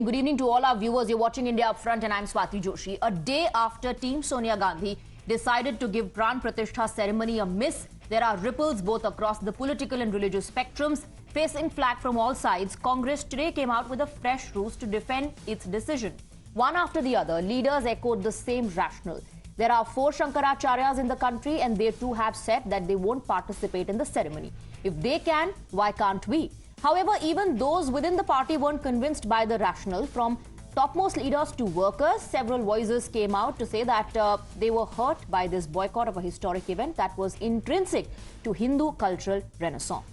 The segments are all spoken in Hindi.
Good evening to all our viewers. You're watching India Upfront and I'm Swati Joshi. A day after Team Sonia Gandhi decided to give Pran Pratishtha ceremony a miss, there are ripples both across the political and religious spectrums. Facing flack from all sides, Congress today came out with a fresh ruse to defend its decision. One after the other, leaders echoed the same rationale. There are 4 Shankaracharyas in the country and they too have said that they won't participate in the ceremony. If they can, why can't we? However, even those within the party weren't convinced by the rationale. From topmost leaders to workers, several voices came out to say that they were hurt by this boycott of a historic event that was intrinsic to Hindu cultural renaissance.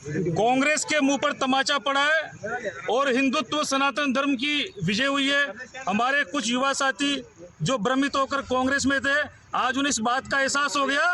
Congress के मुंह पर तमाचा पड़ा है और हिंदुत्व सनातन धर्म की विजय हुई है। हमारे कुछ युवा साथी जो भ्रमित होकर कांग्रेस में थे, आज उन्हें इस बात का एहसास हो गया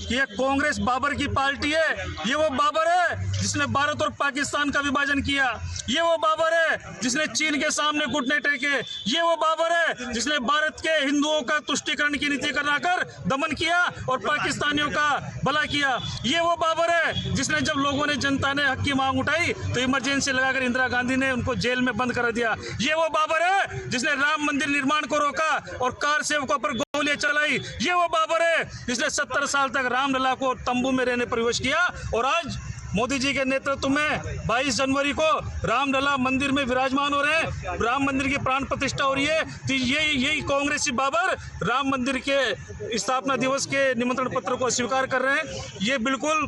कि यह कांग्रेस बाबर की पार्टी है। ये वो बाबर है जिसने भारत और पाकिस्तान का विभाजन किया। ये वो बाबर है जिसने चीन के सामने घुटने टेके। ये वो बाबर है जिसने भारत के हिंदुओं का तुष्टीकरण की नीति बनाकर दमन किया और पाकिस्तानियों का भला किया। ये वो बाबर है जिसने जब लोगों ने जनता ने हक की मांग उठाई तो इमरजेंसी लगाकर इंदिरा गांधी ने उनको जेल में बंद कर दिया। ये वो बाबर है जिसने राम मंदिर निर्माण को रोका और कार सेवकों पर गोलियां चलाई। ये वो बाबर है जिसने 70 साल तक रामलला को तंबू में रहने पर विवश किया और आज मोदी जी के नेतृत्व में 22 जनवरी को रामलला मंदिर में विराजमान हो रहे हैं। राम मंदिर की प्राण प्रतिष्ठा हो रही है। तो यही कांग्रेसी बाबर राम मंदिर के स्थापना दिवस के निमंत्रण पत्र को स्वीकार कर रहे हैं। ये बिल्कुल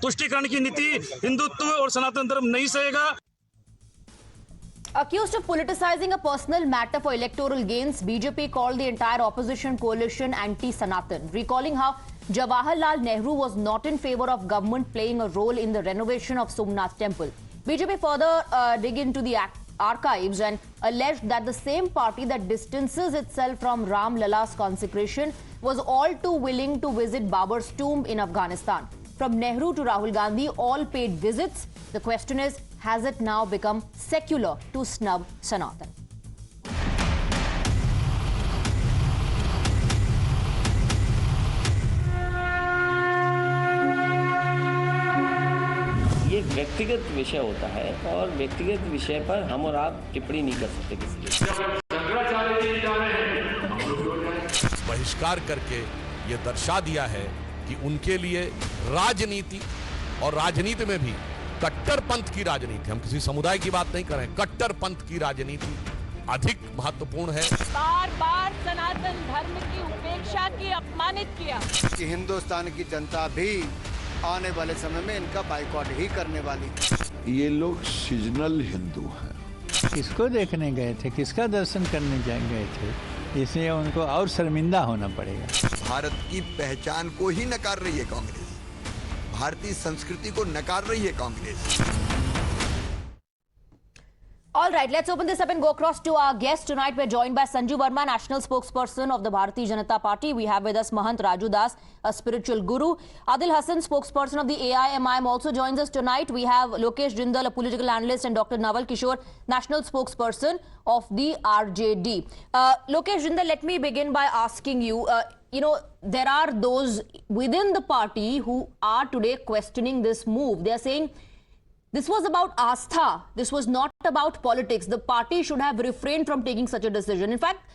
तुष्टीकरण की नीति हिंदुत्व और सनातन धर्म नहीं सहेगा। Accused of politicizing a personal matter for electoral gains, BJP called the entire opposition coalition anti-Sanatan, recalling how Jawaharlal Nehru was not in favor of government playing a role in the renovation of Somnath Temple. BJP further dig into the archives and alleged that the same party that distances itself from Ram Lala's consecration was all too willing to visit Babur's tomb in Afghanistan. From Nehru to Rahul Gandhi, all paid visits. The question is, has it now become secular to snub Sanatan? ये व्यक्तिगत विषय होता है और व्यक्तिगत विषय पर हम और आप टिप्पणी नहीं कर सकते किसी बहिष्कार करके ये दर्शा दिया है कि उनके लिए राजनीति और राजनीति में भी कट्टरपंथ की राजनीति, हम किसी समुदाय की बात नहीं कर रहे हैं, कट्टरपंथ की राजनीति अधिक महत्वपूर्ण है। बार बार सनातन धर्म की उपेक्षा की, अपमानित किया। कि हिंदुस्तान की जनता भी आने वाले समय में इनका बाइकॉट ही करने वाली है। ये लोग सीजनल हिंदू हैं। किसको देखने गए थे, किसका दर्शन करने गए थे, इसलिए उनको और शर्मिंदा होना पड़ेगा। भारत की पहचान को ही नकार रही है कांग्रेस, भारतीय संस्कृति को नकार रही है Congress. All right, let's open this up and go across to our guest tonight. We're joined by Sanju Verma, national spokesperson of the Bharatiya Janata Party. We have with us Mahant Raju Das, a spiritual guru. Adil Hassan, spokesperson of the AIMIM, also joins us tonight. We have Lokesh Jindal, a political analyst, and Dr. Naval Kishore, national spokesperson of the RJD. Lokesh Jindal, let me begin by asking you, there are those within the party who are today questioning this move. They are saying, this was about Astha. This was not about politics. The party should have refrained from taking such a decision. In fact,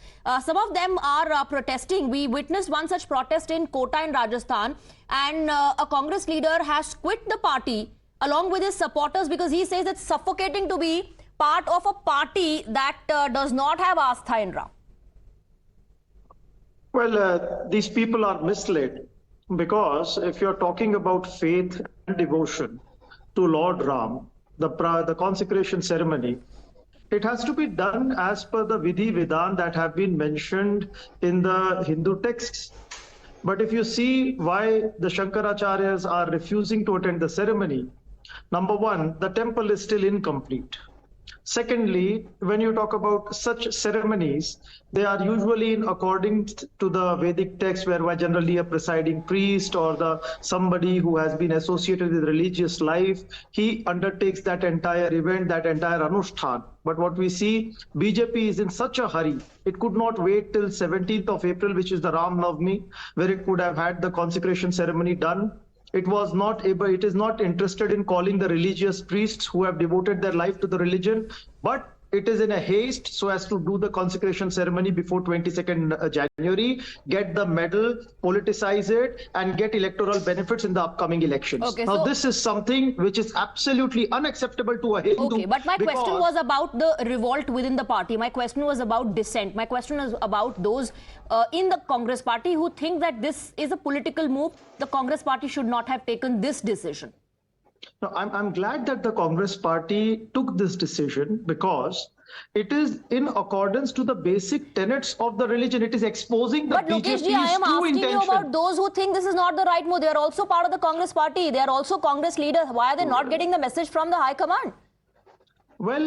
some of them are protesting. We witnessed one such protest in Kota in Rajasthan, and a Congress leader has quit the party along with his supporters because he says it's suffocating to be part of a party that does not have Astha in Ram. Well, these people are misled because if you're talking about faith and devotion to Lord Ram, the consecration ceremony, it has to be done as per the Vidhi Vidhan that have been mentioned in the Hindu texts. But if you see why the Shankaracharyas are refusing to attend the ceremony, number one, the temple is still incomplete. Secondly, when you talk about such ceremonies, they are usually according to the Vedic text, where generally a presiding priest or somebody who has been associated with religious life, he undertakes that entire event, that entire anushthan. But what we see, BJP is in such a hurry. It could not wait till 17th of April, which is the Ram Navami, where it could have had the consecration ceremony done. It was not able, it is not interested in calling the religious priests who have devoted their life to the religion, but it is in a haste so as to do the consecration ceremony before 22nd January, get the medal, politicize it, and get electoral benefits in the upcoming elections. Okay, now, so- this is something which is absolutely unacceptable to a Hindu. Okay, but my question because- was about the revolt within the party. My question was about dissent. My question is about those in the Congress party who think that this is a political move. The Congress party should not have taken this decision. No, I'm glad that the Congress party took this decision because it is in accordance to the basic tenets of the religion. It is exposing the But Lokesh ji, I BJP's am true asking you intention. about those who think this is not the right move. They are also part of the Congress party. They are also Congress leaders. Why are they not getting the message from the High Command? Well,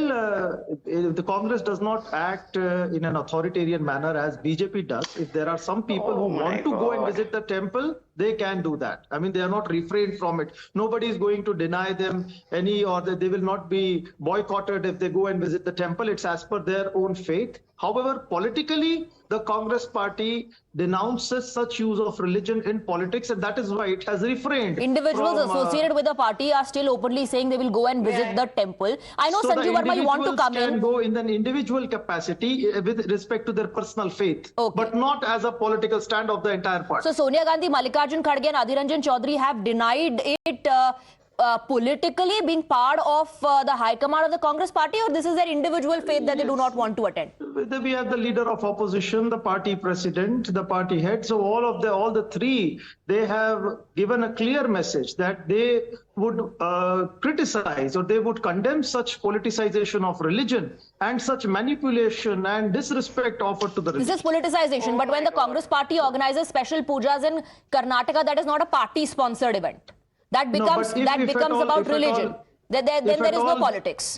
the Congress does not act in an authoritarian manner as BJP does. If there are some people who want to go and visit the temple, they can do that. I mean, they are not refrained from it. Nobody is going to deny them any, or they will not be boycotted if they go and visit the temple. It's as per their own faith. However, politically, the Congress party denounces such use of religion in politics, and that is why it has refrained. Individuals from, associated with the party are still openly saying they will go and visit the temple. I know, so Sanjeev the Verma, you want to individuals come can in. go in an individual capacity with respect to their personal faith, Okay. but not as a political stand of the entire party. So Sonia Gandhi, Mallikarjun Kharge and Adhir Ranjan Chaudhary have denied it politically being part of the High Command of the Congress party, or this is their individual faith that they do not want to attend? We have the leader of opposition, the party president, the party head. So all the three, they have given a clear message that they would criticize or they would condemn such politicization of religion and such manipulation and disrespect offered to the religion. This is politicization, but when the Congress party organizes special pujas in Karnataka, that is not a party-sponsored event. That No, becomes but if at becomes all- about if at religion. all- Then if there at is no all- politics.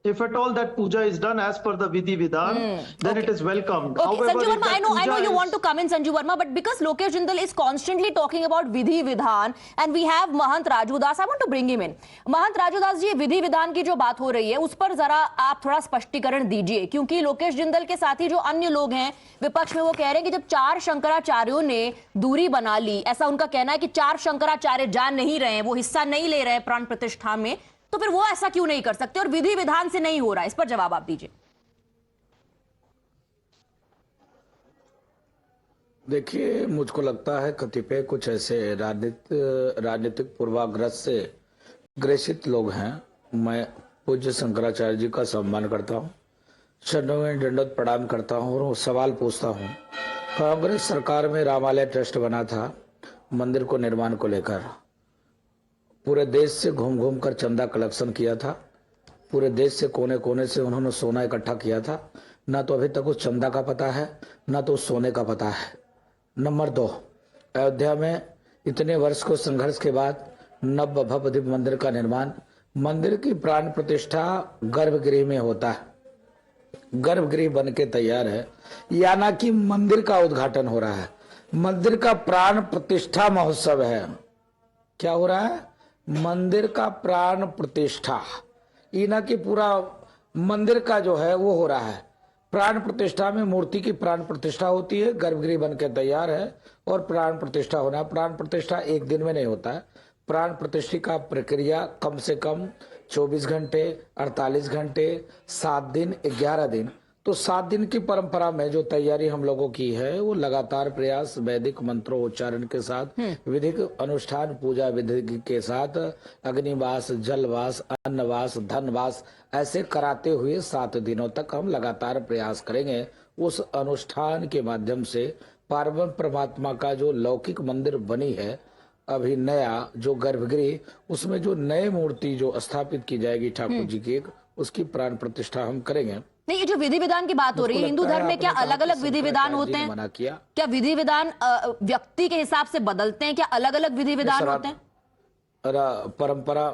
If at all that puja is done as per the Vidhi Vidhan, then it is welcomed. Okay, However, Sanjeev if Verma, that I know puja you is- want to come in, Sanjeev Verma, but because Lokesh Jindal is constantly talking about Vidhi Vidhan and we have Mahant Raju Das, I want to bring him in. Mahant Raju Das जी, विधि विधान की जो बात हो रही है उस पर जरा आप थोड़ा स्पष्टीकरण दीजिए, क्योंकि लोकेश जिंदल के साथ ही जो अन्य लोग हैं विपक्ष में, वो कह रहे हैं कि जब 4 शंकराचार्यों ने दूरी बना ली, ऐसा उनका कहना है कि 4 शंकराचार्य जा नहीं रहे हैं, वो हिस्सा नहीं ले रहे हैं प्राण प्रतिष्ठा में, तो फिर वो ऐसा क्यों नहीं कर सकते और विधि विधान से नहीं हो रहा है? इस पर जवाब आप दीजिए। देखिए, मुझको लगता है कतिपय कुछ ऐसे राजनीतिक पूर्वाग्रह से ग्रसित लोग हैं। मैं पूज्य शंकराचार्य जी का सम्मान करता हूँ, शरणों दंडवत प्रणाम करता हूँ और सवाल पूछता हूँ। कांग्रेस सरकार में रामालय ट्रस्ट बना था मंदिर को निर्माण को लेकर, पूरे देश से घूम घूम कर चंदा कलेक्शन किया था, पूरे देश से कोने कोने से उन्होंने सोना इकट्ठा किया था। ना तो अभी तक उस चंदा का पता है, ना तो उस सोने का पता है। नंबर 2, अयोध्या में इतने वर्ष को संघर्ष के बाद नव भव्य दिव्य मंदिर का निर्माण, मंदिर की प्राण प्रतिष्ठा गर्भगृह में होता है, गर्भगृह बन के तैयार है, या ना कि मंदिर का उद्घाटन हो रहा है। मंदिर का प्राण प्रतिष्ठा महोत्सव है। क्या हो रहा है? मंदिर का प्राण प्रतिष्ठा, ये ना कि पूरा मंदिर का जो है वो हो रहा है। प्राण प्रतिष्ठा में मूर्ति की प्राण प्रतिष्ठा होती है, गर्भगृह बन के तैयार है और प्राण प्रतिष्ठा होना। प्राण प्रतिष्ठा एक दिन में नहीं होता है। प्राण प्रतिष्ठा का प्रक्रिया कम से कम 24 घंटे, 48 घंटे, 7 दिन, 11 दिन। तो 7 दिन की परंपरा में जो तैयारी हम लोगों की है वो लगातार प्रयास वैदिक मंत्रोच्चारण के साथ, विधिक अनुष्ठान पूजा विधि के साथ, अग्निवास, जलवास, अन्नवास, धनवास ऐसे कराते हुए 7 दिनों तक हम लगातार प्रयास करेंगे। उस अनुष्ठान के माध्यम से पार्वण परमात्मा का जो लौकिक मंदिर बनी है अभी नया जो गर्भगृह, उसमें जो नई मूर्ति जो स्थापित की जाएगी ठाकुर जी की, उसकी प्राण प्रतिष्ठा हम करेंगे। नहीं, ये जो विधि विधान की बात हो रही है, हिंदू धर्म में क्या अलग अलग विधि विधान होते हैं? मना किया। क्या विधि विधान व्यक्ति के हिसाब से बदलते हैं? क्या अलग अलग विधि विधान होते हैं? परंपरा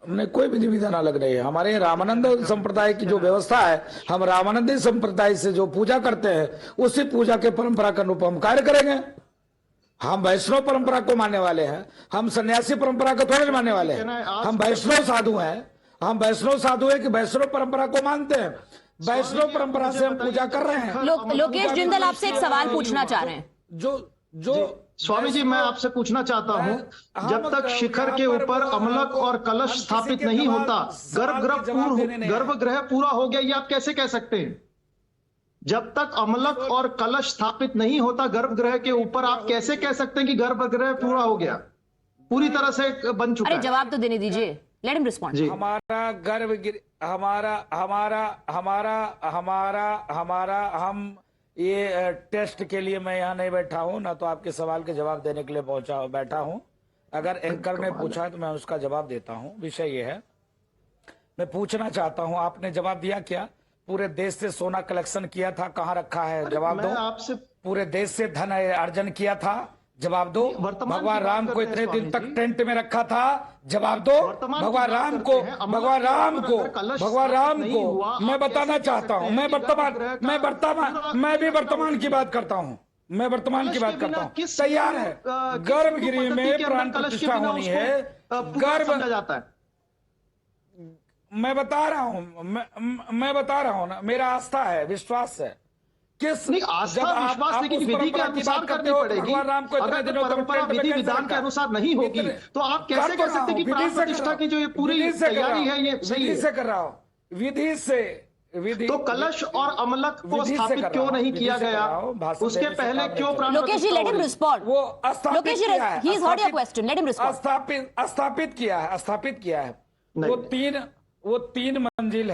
नहीं, कोई विधि विधान अलग नहीं है। हमारे रामानंद संप्रदाय की जो व्यवस्था है, हम रामानंदी संप्रदाय से जो पूजा करते हैं उसी पूजा के परंपरा के अनुरूप हम कार्य करेंगे। हम वैष्णव परंपरा को मानने वाले हैं, हम सन्यासी परंपरा को थोड़े मानने वाले हैं। हम वैष्णव साधु हैं, हम वैष्णव साधु है कि वैष्णव परंपरा को मानते हैं, वैष्णव परंपरा से हम पूजा कर रहे हैं। लोकेश जिंदल आपसे एक सवाल पूछना चाह रहे हैं। जो स्वामी जी, मैं आपसे पूछना चाहता हूं, जब तक शिखर के ऊपर अमलक और कलश स्थापित नहीं होता, गर्भगृह पूरा हो गया, ये आप कैसे कह सकते हैं? जब तक अमलक और कलश स्थापित नहीं होता गर्भगृह के ऊपर, आप कैसे कह सकते हैं कि गर्भगृह पूरा हो गया, पूरी तरह से बन चुका अरे है? जवाब तो देने दीजिए, लेट हिम रिस्पॉन्ड। जी, हमारा गर्भगृह हमारा हम ये टेस्ट के लिए मैं यहाँ नहीं बैठा हूँ, ना तो आपके सवाल के जवाब देने के लिए बैठा हूँ। अगर एंकर ने पूछा तो मैं उसका जवाब देता हूँ। विषय ये है, मैं पूछना चाहता हूँ, आपने जवाब दिया क्या? पूरे देश से सोना कलेक्शन किया था, कहाँ रखा है? जवाब दो। आपसे पूरे देश से धन अर्जन किया था, जवाब दो। भगवान राम को इतने दिन तक टेंट में रखा था, जवाब दो। भगवान राम को मैं बताना चाहता हूँ, मैं भी वर्तमान की बात करता हूँ, तैयार है। गर्भगृह में प्राण प्रतिष्ठा होनी है, समझा जाता है। मैं बता रहा हूँ ना, मेरा आस्था है, विश्वास है। नहीं, आस्था विश्वास, लेकिन विधि के अनुसार करनी पड़ेगी। अगर परंपरा विधि विधान के अनुसार नहीं होगी तो आप कैसे कह सकते हैं कि प्राण प्रतिष्ठा की जो ये पूरी तैयारी है ये सही है? से कर रहा हूँ, विधि। तो कलश और अमलक को स्थापित क्यों नहीं किया गया? उसके पहले क्यों Pran Lokesh ji, let him respond. वो Lokesh ji, he is heard your question, let him respond. स्थापित किया है। वो तीन मंजिल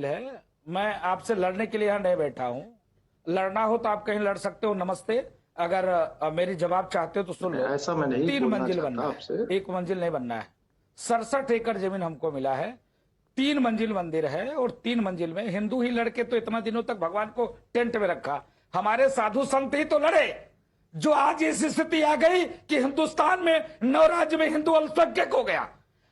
है। मैं आपसे लड़ने के लिए यहाँ नहीं बैठा हूँ। लड़ना हो तो आप कहीं लड़ सकते हो, नमस्ते। अगर मेरी जवाब चाहते हो तो सुन लो। ऐसा मैं नहीं 3 मंजिल बनना है, 1 मंजिल नहीं बनना है। 67 एकड़ जमीन हमको मिला है, 3 मंजिल मंदिर है, और 3 मंजिल में हिंदू ही लड़के तो इतना दिनों तक भगवान को टेंट में रखा। हमारे साधु संत ही तो लड़े, जो आज इस स्थिति आ गई कि हिंदुस्तान में 9 राज्य में हिंदू अल्पसंख्यक हो गया।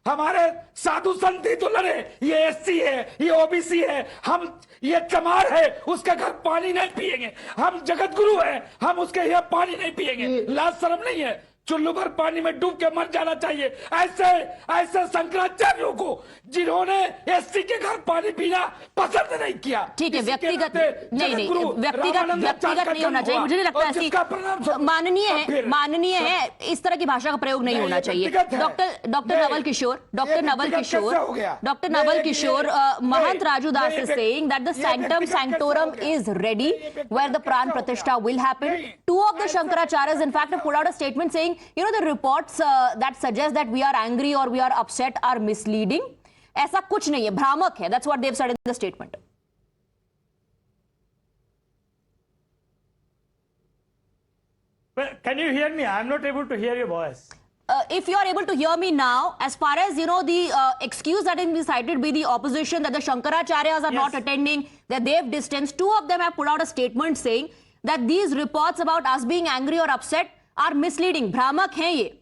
हमारे साधु संत ही तो लड़े। ये एससी है, ये ओबीसी है, हम ये चमार है, उसके घर पानी नहीं पिएंगे। हम जगत गुरु है, हम उसके यहाँ पानी नहीं पिएंगे। लाज शर्म नहीं है? चुल्लू भर पानी में डूब के मर जाना चाहिए। ऐसे शंकराचार्यों को, जिन्होंने एससी के घर पानी पीना पसंद नहीं किया। ठीक है, व्यक्तिगत नहीं, व्यक्तिगत नहीं होना चाहिए। मुझे नहीं लगता ऐसी माननीय है, इस तरह की भाषा का प्रयोग नहीं होना चाहिए। Doctor Naval Kishore, Mahant Raju Das is saying that the sanctum sanctorum is ready where the pran pratishtha will happen. 2 of the Shankaracharyas in fact have put out a statement saying, the reports that suggest that we are angry or we are upset are misleading. ऐसा कुछ नहीं है, भ्रामक है. That's what they've said in the statement. Can you hear me? I'm not able to hear your voice. If you are able to hear me now, as far as the excuse that is cited by the opposition that the Shankaracharyas are not attending, that they've distanced, 2 of them have put out a statement saying that these reports about us being angry or upset are misleading. भ्रामक हैं ये.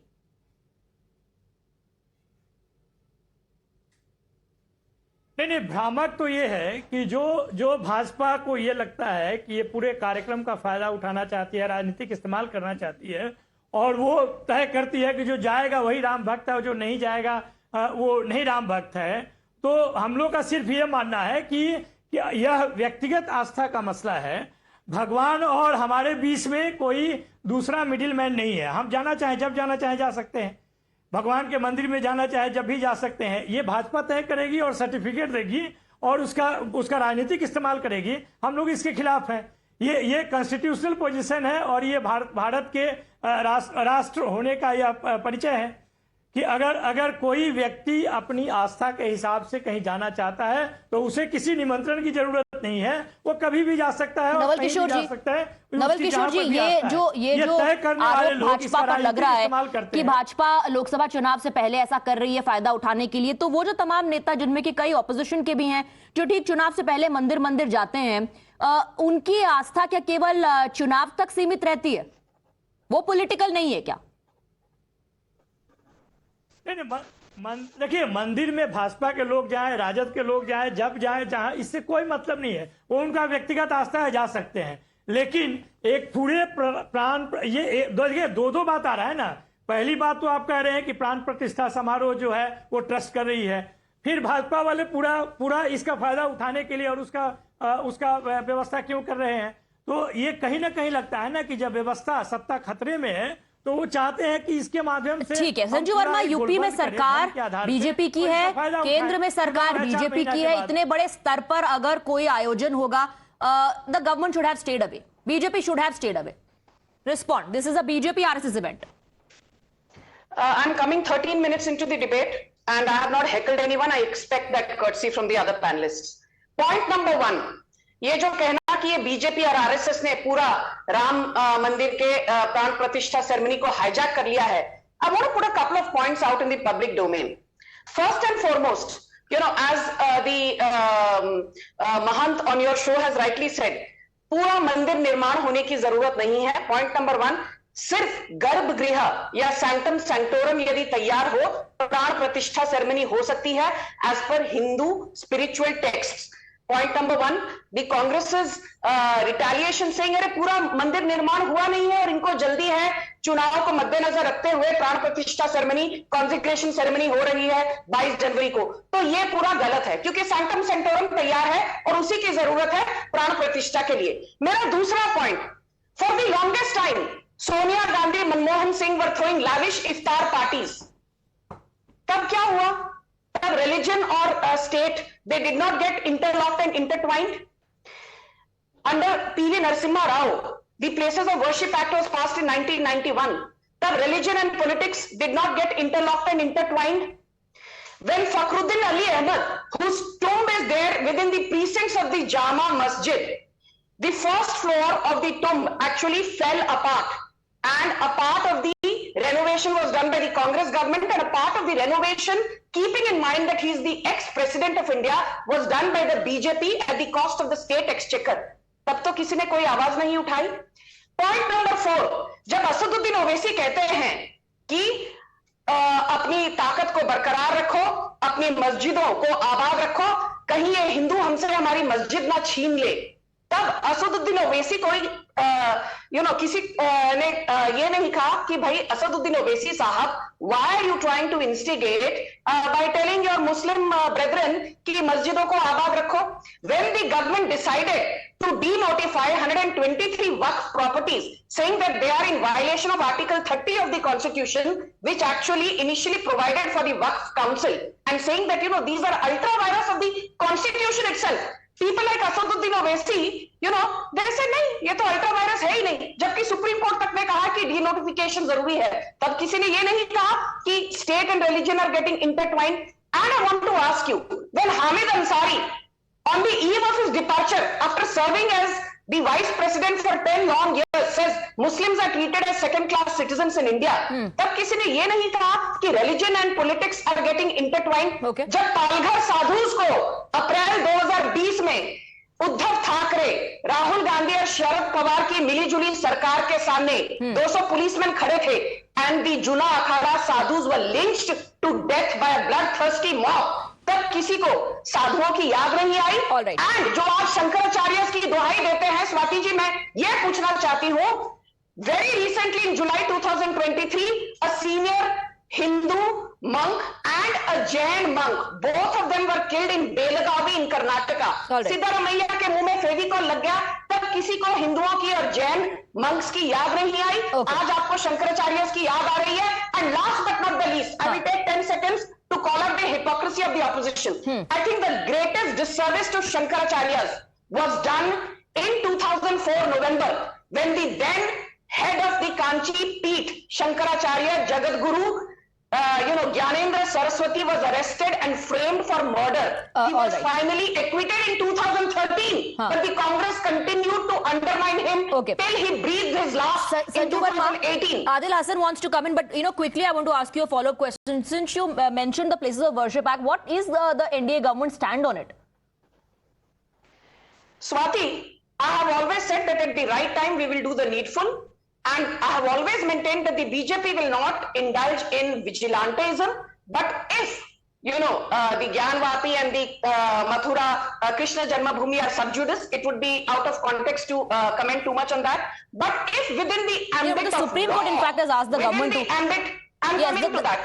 नहीं, भ्रामक तो ये है कि जो भाजपा को ये लगता है कि ये पूरे कार्यक्रम का फायदा उठाना चाहती है, राजनीतिक इस्तेमाल करना चाहती है, और वो तय करती है कि जो जाएगा वही राम भक्त है और जो नहीं जाएगा वो नहीं राम भक्त है। तो हम लोग का सिर्फ ये मानना है कि यह व्यक्तिगत आस्था का मसला है। भगवान और हमारे बीच में कोई दूसरा मिडिल मैन नहीं है। हम जाना चाहें, जब जाना चाहें जा सकते हैं। भगवान के मंदिर में जाना चाहे जब भी जा सकते हैं। ये भाजपा तय करेगी और सर्टिफिकेट देगी और उसका राजनीतिक इस्तेमाल करेगी। हम लोग इसके खिलाफ हैं। ये कॉन्स्टिट्यूशनल पोजीशन है और ये भारत के राष्ट्र होने का यह परिचय है कि अगर कोई व्यक्ति अपनी आस्था के हिसाब से कहीं जाना चाहता है तो उसे किसी निमंत्रण की जरूरत नहीं है, वो कभी भी जा सकता है और कहीं भी जा सकता है। नवल किशोर जी, ये जो आरोप भाजपा पर लग रहा है कि भाजपा लोकसभा चुनाव से पहले ऐसा कर रही है फायदा उठाने के लिए, तो वो जो तमाम नेता जिनमें कि कई ऑपोजिशन के भी हैं जो ठीक चुनाव से पहले मंदिर जाते हैं, उनकी आस्था क्या केवल चुनाव तक सीमित रहती है? वो पॉलिटिकल नहीं है क्या? नहीं, देखिए, मंदिर में भाजपा के लोग जाएं, राजद के लोग जाएं, जब जाएं जहां, इससे कोई मतलब नहीं है। वो उनका व्यक्तिगत आस्था है, जा सकते हैं। लेकिन एक पूरे प्राण, ये दो बात आ रहा है ना। पहली बात तो आप कह रहे हैं कि प्राण प्रतिष्ठा समारोह जो है वो ट्रस्ट कर रही है, फिर भाजपा वाले पूरा इसका फायदा उठाने के लिए और उसका व्यवस्था क्यों कर रहे हैं? तो ये कहीं ना कहीं लगता है ना कि जब व्यवस्था सत्ता खतरे में है तो वो चाहते हैं कि इसके माध्यम से। ठीक है संजू वर्मा, यूपी में सरकार बीजेपी की है, केंद्र में सरकार बीजेपी की है, इतने बड़े स्तर पर अगर कोई आयोजन होगा, the government should have stayed away, BJP should have stayed away. Respond. This is a BJP RSS event. I'm coming 13 minutes into the debate and I have not heckled anyone. I expect that courtesy from the other panelists. Point number 1. ये जो कहना कि ये बीजेपी और आरएसएस ने पूरा राम मंदिर के प्राण प्रतिष्ठा सेरेमनी को हाईजैक कर लिया है. I want to put a couple of points out in the public domain. First and foremost, you know, as the Mahant on your show has rightly said, पूरा मंदिर निर्माण होने की जरूरत नहीं है. पॉइंट नंबर 1, सिर्फ गर्भगृह या सैंक्टम सैंक्टोरम यदि तैयार हो तो प्राण प्रतिष्ठा सेरेमनी हो सकती है as per Hindu spiritual text. Point number 1, the Congress's retaliation saying अरे पूरा मंदिर निर्माण हुआ नहीं है और इनको जल्दी है, चुनाव को मद्देनजर रखते हुए प्राण प्रतिष्ठा सेरेमनी, कॉन्सेक्रेशन सेरेमनी हो रही है 22 जनवरी को. तो ये पूरा गलत है क्योंकि सैंक्टम सेंटोरम तैयार है और उसी की जरूरत है प्राण प्रतिष्ठा के लिए. मेरा दूसरा point, for the longest time Sonia Gandhi, Manmohan Singh were throwing lavish iftar parties. तब क्या हुआ? तब रिलीजन और state they did not get interlocked and intertwined. Under P.V. Narasimha Rao, the Places of Worship Act was passed in 1991. The religion and politics did not get interlocked and intertwined. When Fakhruddin Ali Ahmad, whose tomb is there within the precincts of the Jama Masjid, the first floor of the tomb actually fell apart, and a part of the renovation was done by the Congress government, and a part of the renovation, keeping in mind that he is the ex-president of India, was done by the BJP at the cost of the state exchequer. तब तो किसी ने कोई आवाज नहीं उठाई. पॉइंट नंबर 4, जब असदुद्दीन ओवैसी कहते हैं कि अपनी ताकत को बरकरार रखो, अपनी मस्जिदों को आबाद रखो, कहीं ये हिंदू हमसे हमारी मस्जिद ना छीन ले, तब असदुद्दीन ओवैसी कोई किसी ने ये नहीं कहा कि भाई असदुद्दीन ओवैसी साहब, why are you trying to instigate by telling your Muslim brethren कि मस्जिदों को आबाद रखो? When the government decided to denotify 123 Waqf properties, saying that they are in violation of Article 30 of the Constitution, which actually initially provided for the Waqf Council, and saying that these are ultra virus of the Constitution itself. People like Asaduddin Owaisi, they said नहीं, ये तो अल्ट्रा वायरस है ही नहीं. जबकि सुप्रीम कोर्ट तक ने कहा कि डीनोटिफिकेशन जरूरी है, तब किसी ने ये नहीं कहा कि state and religion are getting intertwined. And I want to ask you, when Hamid Ansari on the eve of his departure after serving as the vice president for 10 long years says Muslims are treated as second class citizens in India, तब किसी ने ये नहीं कहा कि religion and politics are getting intertwined. जब पालघर साधुज को अप्रैल 2020 में उद्धव ठाकरे, राहुल गांधी और शरद पवार की मिलीजुली सरकार के सामने 200 पुलिसमैन खड़े थे and the जुना अखाड़ा sadhus were lynched to death by a bloodthirsty mob, तब किसी को साधुओं की याद नहीं आई. एंड जो आज शंकराचार्य की दुहाई देते हैं, स्वाति जी, मैं ये पूछना चाहती हूं, very recently in July 2023 a senior Hindu monk and a Jain monk, both of them were killed in Belagavi in Karnataka. Siddaramaiah के मुंह में फेविकॉल लग गया, तब किसी को हिंदुओं की और जैन मंक्स की याद नहीं आई. आज आपको शंकराचार्य की याद आ रही है. And last but not the least, I will take 10 seconds to call out the hypocrisy of the opposition. I think the greatest disservice to Shankaracharyas was done in 2004 November when the then head of the Kanchi Peeth, Shankaracharya Jagadguru, Gyanendra Saraswati was arrested and framed for murder. He was finally acquitted in 2013, but the Congress continued to undermine him till he breathed his last in 2018. Adil Hasan wants to come in, but quickly I want to ask you a follow-up question. Since you mentioned the Places of Worship Act, what is the NDA government stand on it? Swati, I have always said that at the right time we will do the needful. And I have always maintained that the BJP will not indulge in vigilantism. But if, the Gyanvapi and the Mathura Krishna Janmabhoomi are sub judice, it would be out of context to comment too much on that. But if within the ambit the Supreme Court, in fact, has asked the government to... I'm coming to that.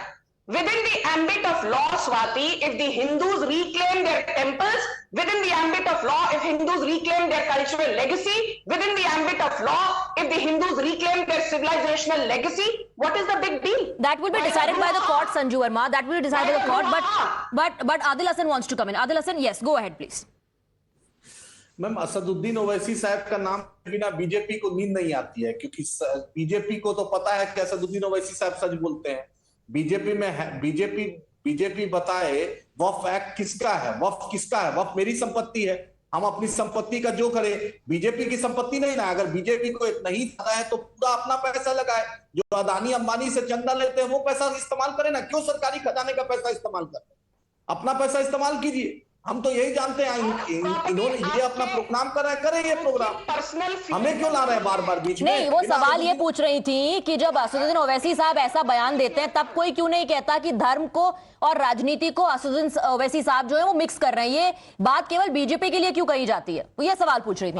Within the ambit of law, Swati, if the Hindus reclaim their temples, within the ambit of law, if Hindus reclaim their cultural legacy, within the ambit of law, if the Hindus reclaim their civilizational legacy, what is the big deal? That will be decided by the court, Sanju Verma. That will be decided by the court. But Adil Hasan wants to come in. Adil Hasan, yes, go ahead, please. Ma'am, Asaduddin Owaisi साहब का नाम बिना बीजेपी को नींद नहीं आती है, क्योंकि बीजेपी को तो पता है कि असदुद्दीन ओवैसी साहब सच बोलते हैं। बीजेपी में है, बीजेपी बताए वक्फ एक्ट किसका है, वक्फ किसका है? वक्फ मेरी संपत्ति है, हम अपनी संपत्ति का जो करें। बीजेपी की संपत्ति नहीं ना। अगर बीजेपी को नहीं पता है तो पूरा अपना पैसा लगाए, जो अदानी अंबानी से चंदा लेते हैं वो पैसा इस्तेमाल करें ना। क्यों सरकारी खजाने का पैसा इस्तेमाल कर रहे हैं? अपना पैसा इस्तेमाल कीजिए। हम तो यही जानते हैं, इन्होंने ये अपना प्रोग्राम करा है, करें ये प्रोग्राम, हमें क्यों ला रहे हैं बार बार बीच में? नहीं, वो सवाल ये पूछ रही थी कि जब असदुद्दीन ओवैसी साहब ऐसा बयान देते हैं तब कोई क्यों नहीं कहता कि धर्म को और राजनीति को असदुद्दीन ओवैसी साहब जो है वो मिक्स कर रहे हैं। ये बात केवल बीजेपी के लिए क्यों कही जाती है? ये सवाल पूछ रही थी।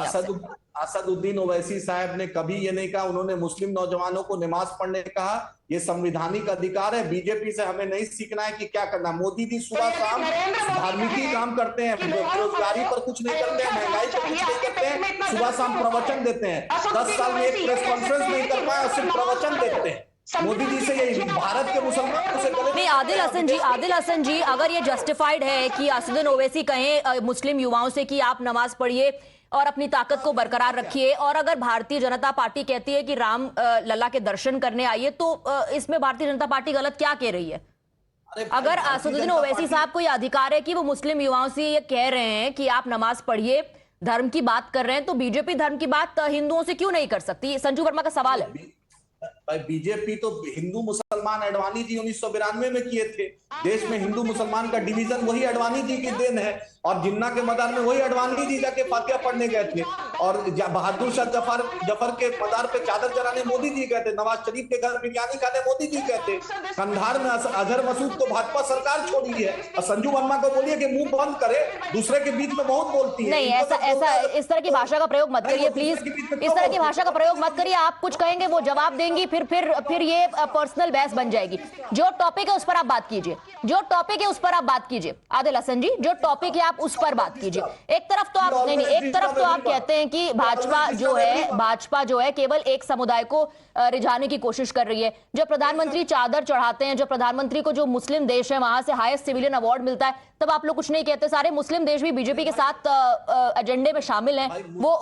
असदुद्दीन ओवैसी साहब ने कभी ये नहीं कहा। उन्होंने मुस्लिम नौजवानों को नमाज पढ़ने कहा, ये संवैधानिक अधिकार है। बीजेपी से हमें नहीं सीखना है कि क्या करना। मोदी जी सुबह शाम धार्मिक काम करते हैं, बेरोजगारी पर कुछ नहीं करते हैं, महंगाई पर कुछ नहीं करते हैं, सुबह शाम प्रवचन देते हैं। 10 साल में एक प्रेस कॉन्फ्रेंस नहीं कर पाए और सिर्फ प्रवचन देते हैं। मोदी जी से यही भारत के मुसलमानों से नहीं। आदिल हसन जी, अगर ये जस्टिफाइड है कि असदुद्दीन ओवैसी कहें मुस्लिम युवाओं से कि आप नमाज पढ़िए और अपनी ताकत को बरकरार रखिए, और अगर भारतीय जनता पार्टी कहती है कि राम लला के दर्शन करने आइए, तो इसमें भारतीय जनता पार्टी गलत क्या कह रही है? अगर असदुद्दीन ओवैसी साहब को यह अधिकार है कि वो मुस्लिम युवाओं से ये कह रहे हैं कि आप नमाज पढ़िए, धर्म की बात कर रहे हैं, तो बीजेपी धर्म की बात हिंदुओं से क्यों नहीं कर सकती? संजू वर्मा का सवाल है। बीजेपी तो हिंदू मुसलमान अडवाणी जी 1992 में किए थे। देश में हिंदू मुसलमान का डिवीजन वही अडवाणी जी की देन है, और जिन्ना के मदार में वही अडवाणी जी जाके फातिहा पढ़ने गए थे, और बहादुर शाह जफर के मदार पे चादर चढ़ाने मोदी जी गए थे, नवाज शरीफ के घर बिरयानी खाने मोदी जी गए थे, कंधार में अजहर मसूद को भाजपा सरकार छोड़ी है। और संजू वर्मा को बोलिए कि मुंह बंद करे, दूसरे के बीच में बहुत बोलती है। नहीं, ऐसा इस तरह की भाषा का प्रयोग मत करिए प्लीज। इस तरह की भाषा का प्रयोग मत करिए। आप कुछ कहेंगे, वो जवाब देंगी, फिर ये पर्सनल बहस बन जाएगी। जो टॉपिक है उस पर आप बात कीजिए, जो टॉपिक है उस पर आप बात कीजिए। आदिल हसन जी, जो टॉपिक है आप उस पर बात कीजिए। एक तरफ तो आप कहते हैं कि भाजपा जो है केवल एक समुदाय को रिझाने की कोशिश कर रही है। जो प्रधानमंत्री चादर चढ़ाते हैं, जो प्रधानमंत्री को जो मुस्लिम देश है वहां से हाईएस्ट सिविलियन अवार्ड मिलता है, तब आप लोग कुछ नहीं कहते। सारे मुस्लिम देश भी बीजेपी के साथ एजेंडे में शामिल हैं। वो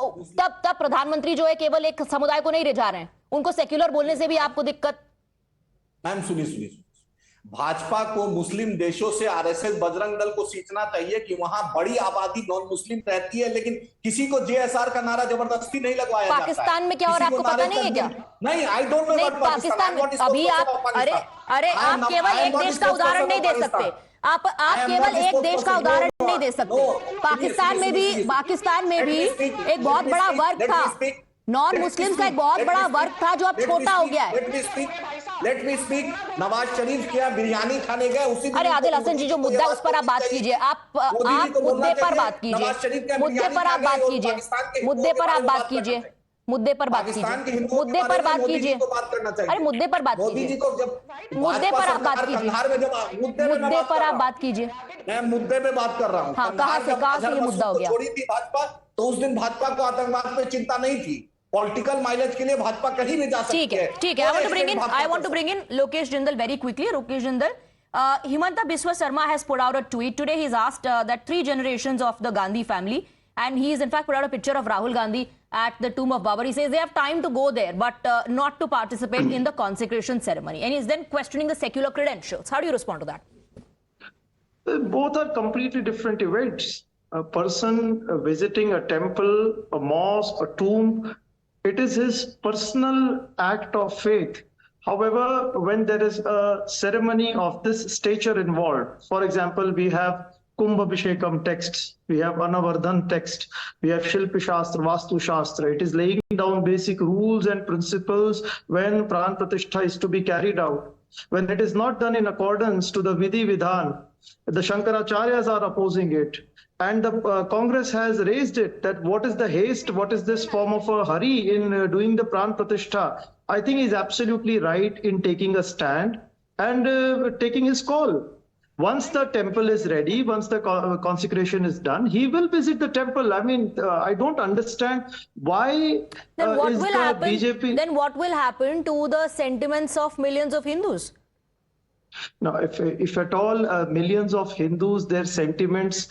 तब प्रधानमंत्री जो है केवल एक समुदाय को नहीं रिझा रहे हैं, उनको सेक्युलर बोलने से भी आपको दिक्कत? मैम सुनिए, भाजपा को मुस्लिम देशों से आरएसएस बजरंग दल को सीखना चाहिए कि वहां बड़ी आबादी नॉन मुस्लिम रहती है, लेकिन किसी को जेएसआर का नारा जबरदस्ती नहीं लगवाया जाता है। पाकिस्तान में क्या हो रहा है आपको पता नहीं है क्या? नहीं, आई डोंट नो पाकिस्तान। अभी आप अरे आप केवल एक देश का उदाहरण नहीं दे सकते। आप केवल एक देश का उदाहरण नहीं दे सकते। पाकिस्तान में भी एक बहुत बड़ा वर्ग था, नॉन मुस्लिम्स का एक बहुत बड़ा वर्ग था जो अब छोटा हो गया है। Let me speak. Nawaz Sharif क्या बिरयानी खाने गए उसी? अरे आदिल हसन जी, जो मुद्दा है उस पर आप बात कीजिए। आप मुद्दे पर बात कीजिए, मुद्दे पर आप बात कीजिए, मुद्दे पर आप बात कीजिए, मुद्दे पर बात कीजिए, मुद्दे पर बात कीजिए। अरे मुद्दे पर बात कीजिए, मुद्दे पर आप बात कीजिए, मुद्दे पर आप बात कीजिए। मैं मुद्दे पे बात कर रहा हूँ। हाँ, कहाँ से ये मुद्दा हो गया? छोड़ी थी भाजपा, तो उस दिन भाजपा को आतंकवाद पे चिंता नहीं थी। पॉलिटिकल माइलेज के लिए भाजपा कहीं भी जा सकती है। ठीक है। I want to bring in Lokesh Jindal very quickly. Lokesh Jindal, Himanta Biswa Sarma has put out a tweet today. He's asked that 3 generations of the Gandhi family, and he's in fact put out a picture of Rahul Gandhi at the tomb of Babur. He says they have time to go there, but not to participate in the consecration ceremony. And he's then questioning the secular credentials. How do you respond to that? Both are completely different events. A person visiting a temple, a mosque, a tomb, it is his personal act of faith. However, when there is a ceremony of this stature involved, for example, we have Kumbh Abhishekam texts, we have Anavardhan text, we have Shilpi Shastra, Vastu Shastra. It is laying down basic rules and principles when Pran Pratishtha is to be carried out. When it is not done in accordance to the Vidhi Vidhan, the Shankaracharyas are opposing it. And the Congress has raised it that what is the haste, what is this form of a hurry in doing the Pran Pratishtha? I think he's absolutely right in taking a stand. and taking his call. Once the temple is ready, once the consecration is done, he will visit the temple. I mean, I don't understand why Then what is will the happen? BJP... Then what will happen to the sentiments of millions of Hindus? Now, if at all millions of Hindus, their sentiments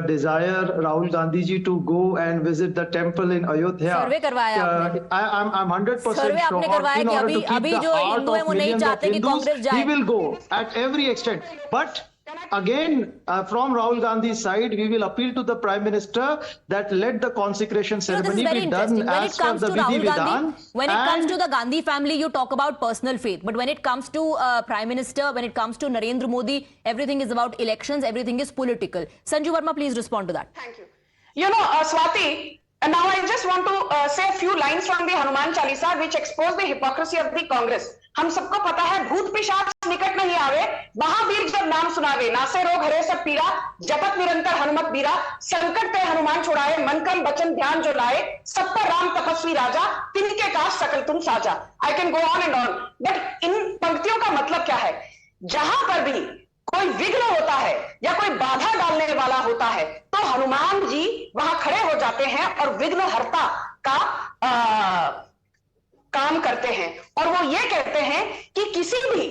desire Rahul Gandhi ji to go and visit the temple in Ayodhya. सर्वे करवाया आपने? I'm 100% सर्वे आपने sure. करवाया In कि order to keep अभी the जो heart हिंदू है of वो नहीं millions of चाहते कि Hindus, कांग्रेस जाए. he will go at every extent. But again, from Rahul Gandhi's side, we will appeal to the Prime Minister that let the consecration You know, this ceremony is very be done interesting. When it as per comes the to Vidhi Rahul Vidhan. Gandhi, when it comes to the Gandhi family, you talk about personal faith. But when it comes to Prime Minister, when it comes to Narendra Modi, everything is about elections, everything is political. Sanju Verma, please respond to that. Thank you. You know, Swati, and now I just want to say a few lines from the Hanuman Chalisa which expose the hypocrisy of the Congress. हम सबको पता है भूत पिशाच निकट नहीं आवे, महावीर जब नाम सुनावे, नासे रोग हरे सब पीड़ा, जपत निरंतर हनुमत बीरा, संकट पे हनुमान छुड़ाए, मन कर्म वचन ध्यान जो लाए, सब पर राम तपस्वी राजा, तिनके काज सकल तुम साजा. I can go on and on, but इन पंक्तियों का मतलब क्या है? जहां पर भी कोई विघ्न होता है या कोई बाधा डालने वाला होता है तो हनुमान जी वहां खड़े हो जाते हैं और विघ्न हर्ता का काम करते हैं और वो ये कहते हैं कि किसी भी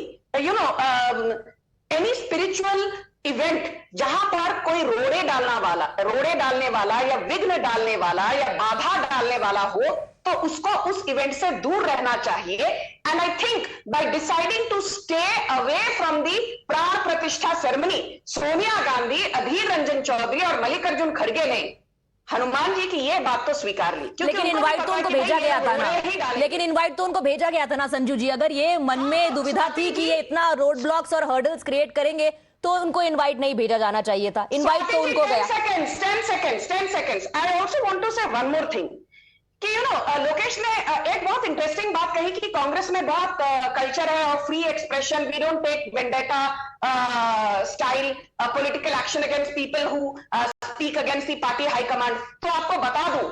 एनी स्पिरिचुअल इवेंट जहां पर कोई रोड़े डालने वाला या विघ्न डालने वाला या बाधा डालने वाला हो तो उसको उस इवेंट से दूर रहना चाहिए. And I think by deciding to stay away from the Pran Pratishtha ceremony, Sonia Gandhi, Adhir Ranjan Chowdhury और मल्लिकार्जुन खड़गे ने हनुमान जी की ये बात तो स्वीकार ली. लेकिन इनवाइट तो उनको भेजा गया था ना. लेकिन इनवाइट तो उनको भेजा गया था ना संजू जी. अगर ये मन में दुविधा थी कि ये इतना रोड ब्लॉक्स और हर्डल्स क्रिएट करेंगे तो उनको इनवाइट नहीं भेजा जाना चाहिए था. इनवाइट तो उनको गया. 10 seconds. I also want to say one more thing. कि लोकेश ने एक बहुत इंटरेस्टिंग बात कही कि कांग्रेस में बहुत कल्चर है और free expression, we don't take vendetta style political action against people who speak against the party high command. तो आपको बता दूं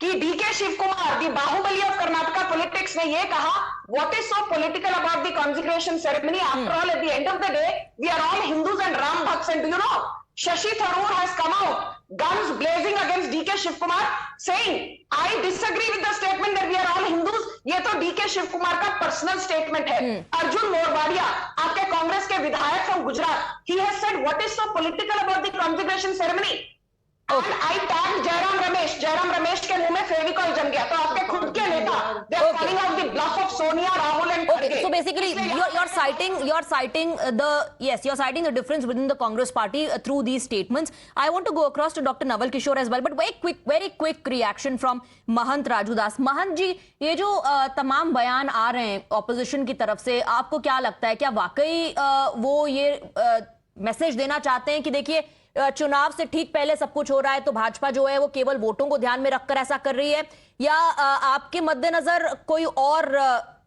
कि DK Shiva Kumar, the Baahubali of Karnataka politics, ने ये कहा what is so political about the consecration ceremony, after all at the end of the day we are all Hindus and Ram bhakts. And do you know Shashi Tharoor has come out, guns blazing against DK Shiv Kumar, saying, I disagree with the statement that we are all Hindus. ये तो DK Shiv Kumar का पर्सनल स्टेटमेंट है. अर्जुन मोरवाडिया, आपके कांग्रेस के विधायक from Gujarat, he has said what is so political about the consecration ceremony. And I tagged Jairam Ramesh के मुंह में फेविकॉल जम गया. तो आपके खुद के नेता, they are calling out the bluff of Sonia, Rahul and Kharge. So basically, you're citing the difference within the Congress party through these statements. I want to go across to Dr. Naval Kishore as well, but very quick reaction from Mahant Raju Das. Mahant जी, ये जो तमाम बयान आ रहे हैं ऑपोजिशन की तरफ से, आपको क्या लगता है, क्या वाकई वो ये मैसेज देना चाहते हैं कि देखिए चुनाव से ठीक पहले सब कुछ हो रहा है तो भाजपा जो है वो केवल वोटों को ध्यान में रखकर ऐसा कर रही है, या आपके मद्देनजर कोई और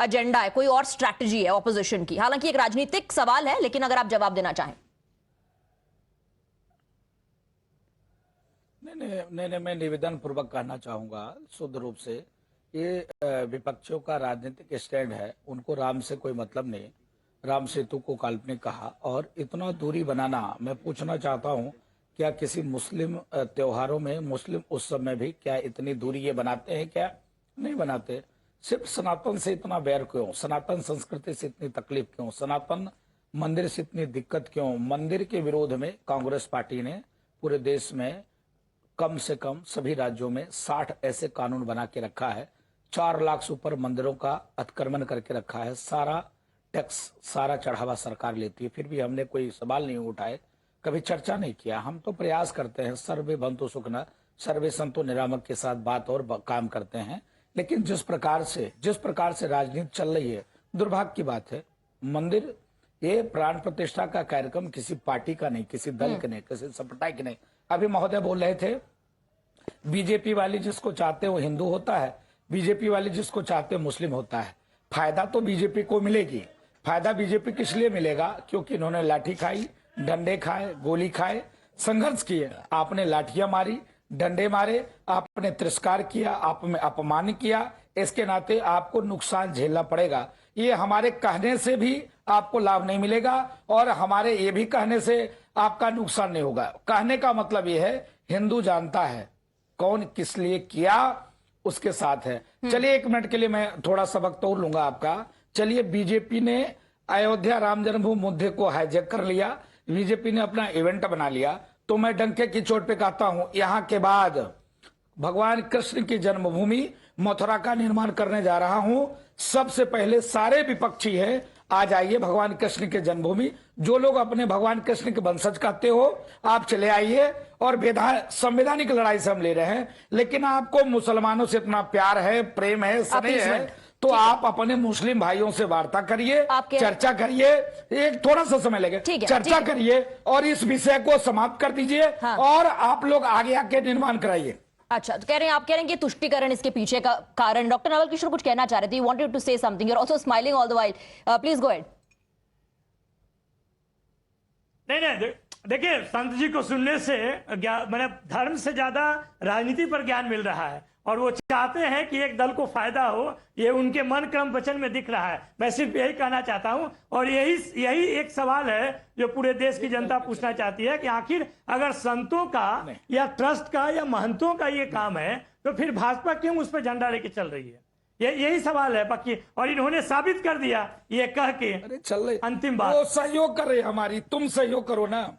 एजेंडा है, कोई और स्ट्रैटेजी है ऑपोजिशन की? हालांकि एक राजनीतिक सवाल है, लेकिन अगर आप जवाब देना चाहें. नहीं, मैं निवेदन पूर्वक कहना चाहूंगा शुद्ध रूप से, ये विपक्षियों का राजनीतिक स्टैंड है. उनको राम से कोई मतलब नहीं. राम सेतु को काल्पनिक कहा और इतना दूरी बनाना. मैं पूछना चाहता हूं, क्या किसी मुस्लिम त्योहारों में, मुस्लिम उत्सव में भी क्या इतनी दूरी ये बनाते हैं? क्या नहीं बनाते. सिर्फ सनातन से इतना बैर क्यों? सनातन संस्कृति से इतनी तकलीफ क्यों? सनातन मंदिर से इतनी दिक्कत क्यों? मंदिर के विरोध में कांग्रेस पार्टी ने पूरे देश में कम से कम सभी राज्यों में 60 ऐसे कानून बना के रखा है. 4 लाख से ऊपर मंदिरों का अतिक्रमण करके रखा है. सारा टैक्स, सारा चढ़ावा सरकार लेती है. फिर भी हमने कोई सवाल नहीं उठाए, कभी चर्चा नहीं किया. हम तो प्रयास करते हैं, सर्वे भवन्तु सुखिनः, सर्वे सन्तु निरामय के साथ बात और काम करते हैं. लेकिन जिस प्रकार से राजनीति चल रही है, दुर्भाग्य की बात है. मंदिर, ये प्राण प्रतिष्ठा का कार्यक्रम किसी पार्टी का नहीं, किसी दल के नहीं, किसी संप्रदाय के नहीं. अभी महोदय बोल रहे थे, बीजेपी वाले जिसको चाहते वो हिंदू होता है, बीजेपी वाले जिसको चाहते मुस्लिम होता है. फायदा तो बीजेपी को मिलेगी. फायदा बीजेपी किस लिए मिलेगा? क्योंकि इन्होंने लाठी खाई, डंडे खाए, गोली खाए, संघर्ष किए. आपने लाठियां मारी, डंडे मारे, आपने तिरस्कार किया, आपने अपमान किया. इसके नाते आपको नुकसान झेलना पड़ेगा। ये हमारे कहने से भी आपको लाभ नहीं मिलेगा और हमारे ये भी कहने से आपका नुकसान नहीं होगा। कहने का मतलब ये है हिंदू जानता है कौन किस लिए किया, उसके साथ है। चलिए 1 मिनट के लिए मैं थोड़ा सबक तोड़ लूंगा आपका। चलिए, बीजेपी ने अयोध्या राम जन्मभूमि मुद्दे को हाईजैक कर लिया, बीजेपी ने अपना इवेंट बना लिया। तो मैं डंके की चोट पे कहता हूं, यहां के बाद भगवान कृष्ण की जन्मभूमि मथुरा का निर्माण करने जा रहा हूं। सबसे पहले सारे विपक्षी हैं, आ जाइए भगवान कृष्ण के जन्मभूमि। जो लोग अपने भगवान कृष्ण के वंशज कहते हो, आप चले आइए। और संवैधानिक लड़ाई से हम ले रहे हैं, लेकिन आपको मुसलमानों से इतना प्यार है, प्रेम है, स्नेह है, तो आप अपने मुस्लिम भाइयों से वार्ता करिए, चर्चा करिए। एक थोड़ा सा समय लगेगा, चर्चा करिए और इस विषय को समाप्त कर दीजिए। और आप लोग आगे आके निर्माण कराइए। अच्छा, तो कह रहे हैं, आप कह रहे हैं कि तुष्टिकरण इसके पीछे का कारण। डॉक्टर नवल किशोर कुछ कहना चाह रहे थे, you wanted to say something, you are also smiling all the while, please go ahead. नहीं, देखिए, संत जी को सुनने से मैंने धर्म से ज्यादा राजनीति पर ज्ञान मिल रहा है और वो चाहते हैं कि एक दल को फायदा हो, ये उनके मन क्रम वचन में दिख रहा है। मैं सिर्फ यही कहना चाहता हूं और यही एक सवाल है जो पूरे देश की जनता पूछना चाहती है कि आखिर अगर संतों का या ट्रस्ट का या महंतों का ये काम है तो फिर भाजपा क्यों उस पर झंडा लेके चल रही है? यही सवाल है बाकी। और इन्होंने साबित कर दिया ये कह के, अरे चल रही अंतिम बात, वो सहयोग कर रहे हमारी, तुम सहयोग करो ना,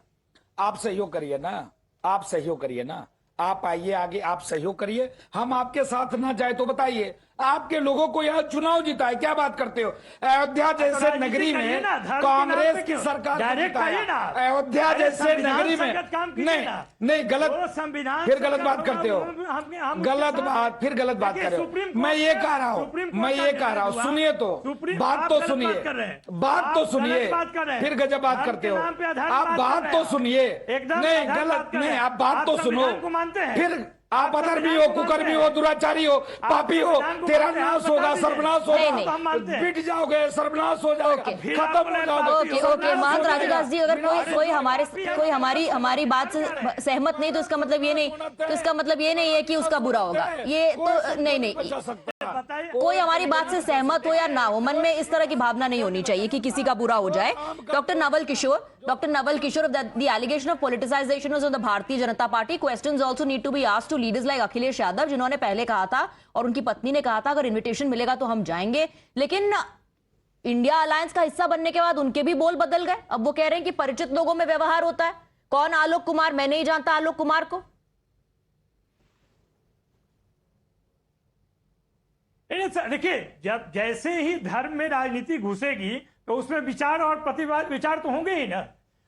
आप सहयोग करिए ना, आप सहयोग करिए ना, आप आइए आगे, आप सहयोग करिए। हम आपके साथ ना जाए तो बताइए, आपके लोगों को यहाँ चुनाव जीता है, क्या बात करते हो? अयोध्या जैसे नगरी में कांग्रेस की सरकार, अयोध्या जैसे नगरी में नहीं, गलत संविधान, फिर गलत बात करते हो, गलत बात, फिर गलत बात कर रहे हो। मैं ये कह रहा हूँ, सुनिए तो, बात तो सुनिए, फिर गजब बात करते हो आप। बात तो सुनिए, नहीं गलत नहीं, आप बात तो सुनो, फिर आप अदर भी हो, कुकर भी हो, दुराचारी हो, पापी हो, तेरा नाश होगा, सर्वनाश होगा, बिट जाओगे, सर्वनाश हो जाएगा, खत्म हो जाओगे। ओके, महंत राजूदास जी, अगर कोई हमारी बात से सहमत नहीं तो इसका मतलब ये नहीं है कि उसका बुरा होगा। ये तो नहीं, कोई हमारी बात से सहमत हो या ना हो, मन में इस तरह की भावना नहीं होनी चाहिए कि किसी का बुरा हो जाए। Doctor Naval Kishore, the allegation of politicization is on the Bharatiya Janata Party. Questions also need to be asked to leaders like Akhilesh Yadav, जिन्होंने पहले कहा था और उनकी पत्नी ने कहा था अगर इन्विटेशन मिलेगा तो हम जाएंगे, लेकिन इंडिया अलायंस का हिस्सा बनने के बाद उनके भी बोल बदल गए। अब वो कह रहे हैं कि परिचित लोगों में व्यवहार होता है। कौन आलोक कुमार? मैं नहीं जानता आलोक कुमार को। देखिए, जब जैसे ही धर्म में राजनीति घुसेगी तो उसमें विचार और प्रतिवाद विचार तो होंगे ही ना।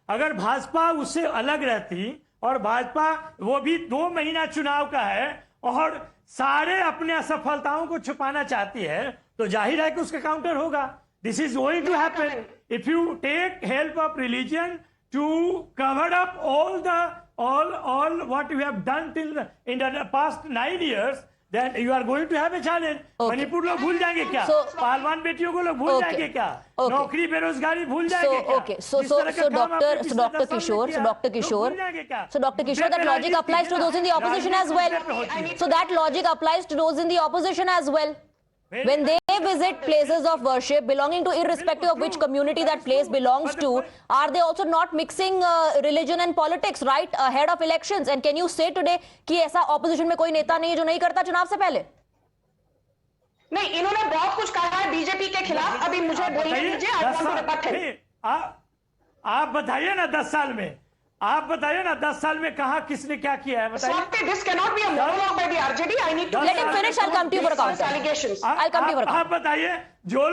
अगर भाजपा उससे अलग रहती और भाजपा वो भी 2 महीना चुनाव का है और सारे अपने असफलताओं को छुपाना चाहती है तो जाहिर है कि उसका काउंटर होगा। This is going to happen if you take help of religion to cover up all what you have done in the past 9 years. Then you are going to have a challenge. Manipur लोग भूल जाएंगे क्या? पहलवान बेटियों को लोग भूल जाएंगे क्या? नौकरी बेरोजगारी भूल जाएंगे क्या? So Dr. Kishore, that logic applies to those in the opposition as well. So that logic applies to those in the opposition as well. When they visit places of worship belonging to, irrespective of which community that place belongs to, are they also not mixing religion and politics right ahead of elections? And can you say today कि ऐसा opposition में कोई नेता नहीं है जो नहीं करता चुनाव से पहले? नहीं, इन्होंने बहुत कुछ कहा है बीजेपी के खिलाफ। अभी मुझे बोलने दीजिए। आप बताइए ना 10 साल में, आप बताइए ना 10 साल में कहा किसने क्या किया है बताइए। This cannot be a monologue by the RJD. I need to let him finish. I'll come to you for a counter. I'll come to you for a counter. आप बताइए, जो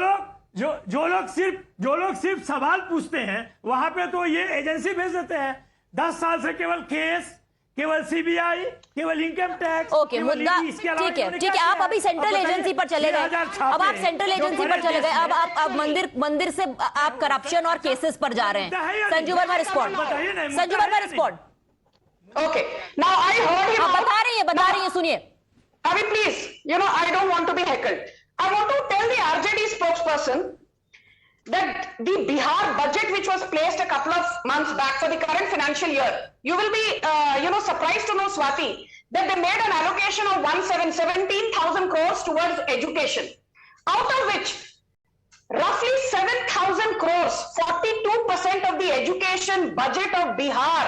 लोग सिर्फ सवाल पूछते हैं वहां पे तो ये एजेंसी भेज देते हैं। 10 साल से केवल केस, केवल सीबीआई, केवल इनकम टैक्स। ओके, मुद्दा ठीक है। आप अभी सेंट्रल एजेंसी पर चले गए। अब आप सेंट्रल एजेंसी पर चले गए। अब आप मंदिर से आप करप्शन और केसेस पर जा रहे हैं। Sanju Verma respond. Okay, now I heard him. आप बता रही हैं, सुनिए। अभी please, I don't want to be heckled. I want to tell the RJD spokesperson that the Bihar budget which was placed a couple of months back for the current financial year, you will be surprised to know, Swati, that they made an allocation of 17,000 crores towards education, out of which roughly 7,000 crores, 42% of the education budget of Bihar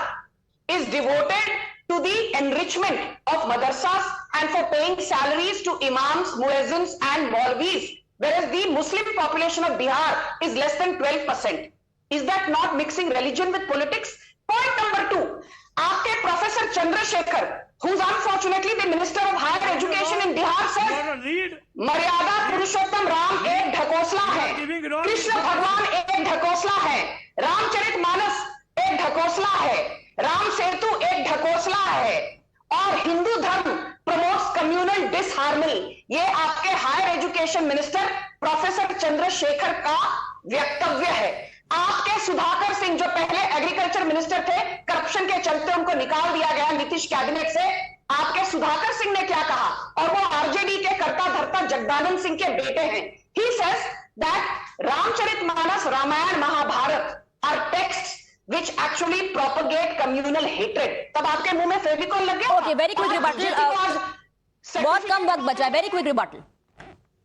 is devoted to the enrichment of madrasas and for paying salaries to imams, muezzins and maulvis, whereas the Muslim population of Bihar is less than 12%. Is that not mixing religion with politics? Point number 2, आपके Professor Chandrasekhar, who's unfortunately the Minister of Higher Education in Bihar, said मर्यादा पुरुषोत्तम राम एक ढकोसला है, कृष्ण भगवान एक ढकोसला है, रामचरितमानस एक ढकोसला है, राम सेतु एक ढकोसला है, और हिंदू धर्म प्रमोट्स कम्युनल डिसहार्मनी। ये आपके higher education minister professor Chandrashekhar का वक्तव्य है। आपके सुधाकर सिंह जो पहले एग्रीकल्चर मिनिस्टर थे, करप्शन के चलते उनको निकाल दिया गया नीतीश कैबिनेट से, आपके सुधाकर सिंह ने क्या कहा, और वो आरजेडी के कर्ता धर्ता जगदानंद सिंह के बेटे हैं। He says that Ramcharitmanas, Ramayana, Mahabharata are texts which actually propagate communal hatred। तब आपके मुंह में फेविकॉल लग गया। Okay, very quick rebuttal। बहुत कम वक्त बचा है, very quick rebuttal।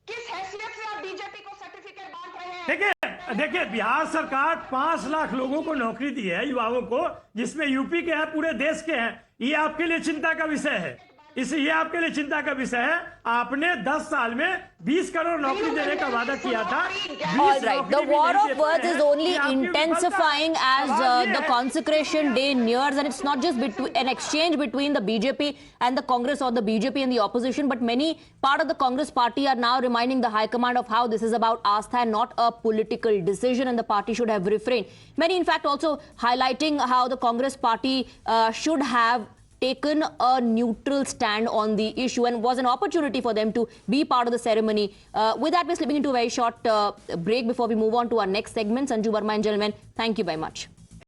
किस हैसियत से आप बीजेपी को सर्टिफिकेट बांट रहे हैं? देखिए बिहार सरकार 5 लाख लोगों को नौकरी दी है, युवाओं को, जिसमें यूपी के हैं, पूरे देश के हैं। ये आपके लिए चिंता का विषय है, ये आपके लिए चिंता का विषय है। आपने 10 साल में 20 करोड़ नौकरी देने का वादा किया था। All right, the war of words is only intensifying as the consecration day nears, and it's not just an exchange between the BJP and the Congress, or the BJP and the opposition, but many part of the Congress party are now reminding the High Command of how this is about Astha and not a political decision, and the party should have refrained. Many, in fact, also highlighting how the Congress party should have taken a neutral stand on the issue and was an opportunity for them to be part of the ceremony. With that, we're slipping into a very short break before we move on to our next segment. Sanju Verma and gentlemen, thank you very much.